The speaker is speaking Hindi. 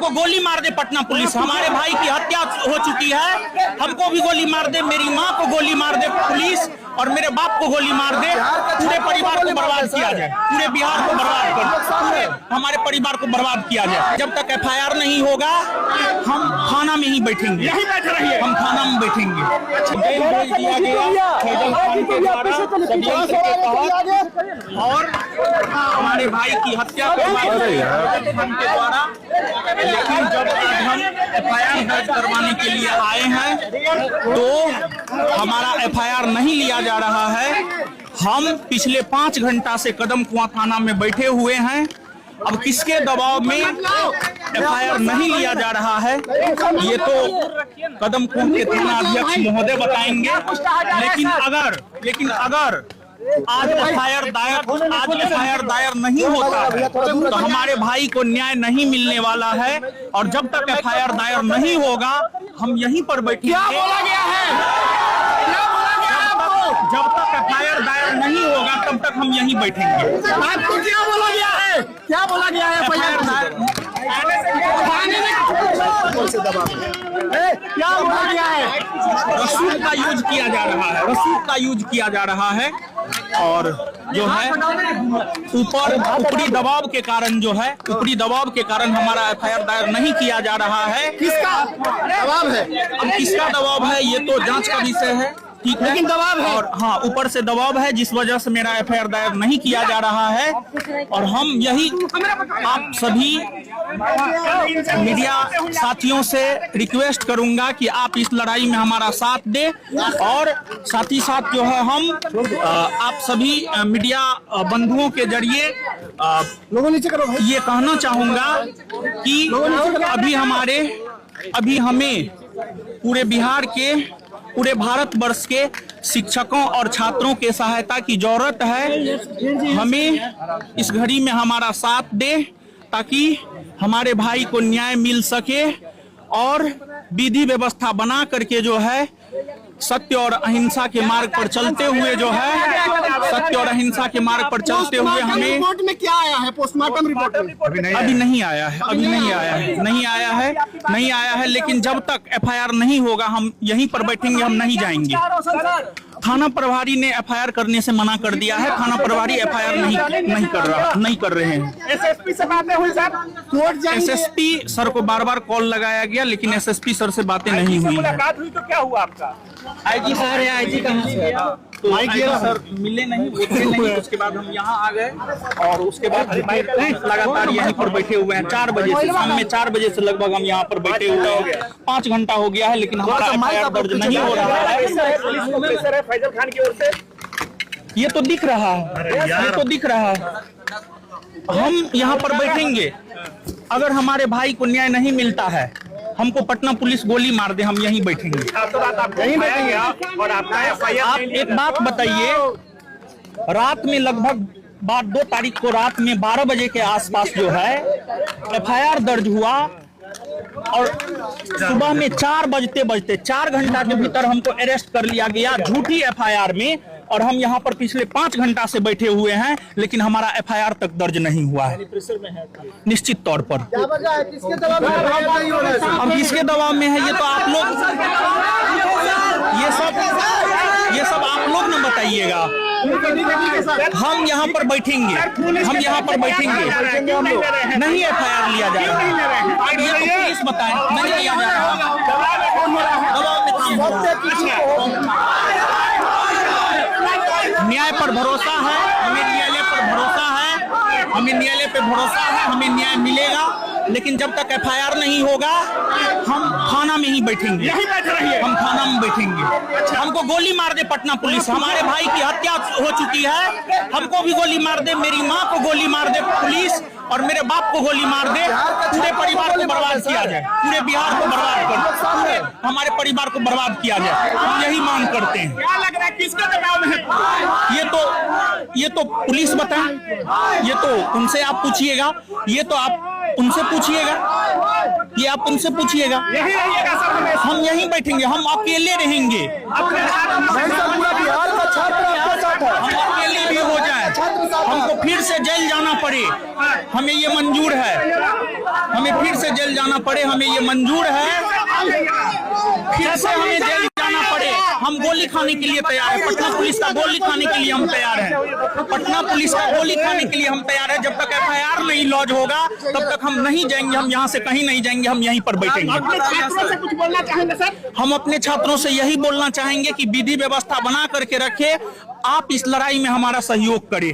हमको गोली मार दे पटना पुलिस, हमारे भाई की हत्या हो चुकी है, हमको भी गोली मार दे, मेरी माँ को गोली मार दे पुलिस और मेरे बाप को गोली मार दे, पूरे परिवार को बर्बाद किया जाए, पूरे बिहार को बर्बाद कर, हमारे परिवार को बर्बाद किया जाए। जब तक FIR नहीं होगा हम थाना में ही बैठेंगे, हम थाना में बैठेंगे। जेल भेज दिया गया फैजल खान के द्वारा षड्यंत्र के तहत और हमारे भाई की हत्या फैजल खान के द्वारा। लेकिन जब आज हम FIR दर्ज करवाने के लिए आए हैं तो हमारा FIR नहीं लिया जा रहा है। हम पिछले 5 घंटा से कदम कुआं थाना में बैठे हुए हैं। अब किसके दबाव में FIR नहीं लिया जा रहा है ये तो कदम कुआं के थाना अध्यक्ष महोदय बताएंगे। लेकिन अगर आज FIR दायर नहीं होता है तो हमारे भाई को न्याय नहीं मिलने वाला है। और जब तक FIR दायर नहीं होगा हम यहीं पर बैठेंगे। क्या बोला गया है? जब तक FIR दायर नहीं होगा तब तक हम यहीं बैठेंगे। आपको क्या बोला गया है? क्या बोला गया है? FIR क्या बोला गया है? रसूख का यूज किया जा रहा है, रसूख का यूज किया जा रहा है। और जो है ऊपरी दबाव के कारण ऊपरी दबाव के कारण हमारा FIR दायर नहीं किया जा रहा है। किसका दबाव है? अब किसका दबाव है ये तो जांच का विषय है, ठीक है, लेकिन दबाव है। और हाँ ऊपर से दबाव है जिस वजह से मेरा FIR दायर नहीं किया जा रहा है। और हम यही आप सभी मीडिया साथियों से रिक्वेस्ट करूंगा कि आप इस लड़ाई में हमारा साथ दें। और साथ ही साथ जो है हम आप सभी मीडिया बंधुओं के जरिए ये कहना चाहूंगा कि अभी हमें पूरे बिहार के पूरे भारतवर्ष के शिक्षकों और छात्रों के सहायता की जरूरत है। हमें इस घड़ी में हमारा साथ दे ताकि हमारे भाई को न्याय मिल सके और विधि व्यवस्था बना करके जो है सत्य और अहिंसा के मार्ग पर चलते हुए जो है सत्य और अहिंसा के मार्ग पर चलते हुए हमें रिपोर्ट में क्या आया है? पोस्टमार्टम रिपोर्ट में अभी नहीं आया है। लेकिन जब तक FIR नहीं होगा हम यहीं पर बैठेंगे, हम नहीं जाएंगे। थाना प्रभारी ने FIR करने से मना कर दिया है। थाना प्रभारी FIR नहीं कर रहे हैं। SSP से बातें हुई सर? कोर्ट जाएंगे? SSP सर को बार कॉल लगाया गया लेकिन SSP सर से बातें नहीं हुई। मुलाकात हुई तो क्या हुआ आपका? IG सर है, IG कहाँ से? तो IG सर मिले नहीं, उठे नहीं। उसके बाद हम यहाँ आ गए और उसके बाद लगातार यहीं पर बैठे हुए हैं 4 बजे से, शाम में 4 बजे से लगभग हम यहाँ पर बैठे हुए हैं। 5 घंटा हो गया है लेकिन हमारा FIR दर्ज नहीं हो रहा है। फैजल खान की ओर से ये तो दिख रहा है, हम यहाँ पर बैठेंगे। अगर हमारे भाई को न्याय नहीं मिलता है हमको पटना पुलिस गोली मार दे, हम यहीं बैठेंगे। यहीं बैठेंगे और आपका FIR। आप एक बात बताइए, रात में लगभग 2 तारीख को रात में 12 बजे के आसपास जो है FIR दर्ज हुआ और सुबह में 4 बजते 4 घंटा के भीतर हमको अरेस्ट कर लिया गया झूठी FIR में। और हम यहाँ पर पिछले 5 घंटा से बैठे हुए हैं लेकिन हमारा FIR तक दर्ज नहीं हुआ है। निश्चित तौर पर किसके दबाव में? अब किसके दबाव में है ये तो आप लोग ये सब आप लोग न बताइएगा। हम यहाँ पर बैठेंगे, नहीं FIR लिया जा रहा है। ये तो पुलिस बताए नहीं लिया जा रहा, दबाव में काम हो रहा है। न्याय पर भरोसा है, हमें न्यायालय पर भरोसा है, हमें न्याय मिलेगा। लेकिन जब तक FIR नहीं होगा हम थाना में ही बैठेंगे, हम थाना में बैठेंगे। हमको गोली मार दे पटना पुलिस, हमारे भाई की हत्या हो चुकी है, हमको भी गोली मार दे, मेरी माँ को गोली मार दे पुलिस और मेरे बाप को गोली मार दे, पूरे परिवार को बर्बाद किया जाए, पूरे बिहार को बर्बाद कर, हमारे परिवार को बर्बाद किया जाए। हम यही मांग करते हैं। क्या लग रहा है किसका दबाव है? ये तो पुलिस बताए, ये तो उनसे आप पूछिएगा। ये तो आप उनसे पूछिएगा, ये आप उनसे पूछिएगा। यही रहिएगा सर हमेशा। हम यहीं बैठेंगे, हम अकेले रहेंगे, पूरा बिहार का छात्र आपके साथ है। हम अकेले भी हो जाए, हमको फिर से जेल जाना पड़े, हमें ये मंजूर है, हमें फिर से जेल जाना पड़े, हमें ये मंजूर है, फिर से हमें जेल जाना पड़े, हम गोली खाने के लिए तैयार है। पटना पुलिस का गोली खाने के लिए हम तैयार हैं, पटना पुलिस का गोली खाने के लिए हम तैयार है। जब तक FIR नहीं लॉन्च होगा तब तक हम नहीं जाएंगे, हम यहाँ से कहीं नहीं जाएंगे, हम यहीं पर बैठेंगे। अपने छात्रों से कुछ बोलना चाहेंगे सर? हम अपने छात्रों से यही बोलना चाहेंगे कि विधि व्यवस्था बना करके रखे, आप इस लड़ाई में हमारा सहयोग करें।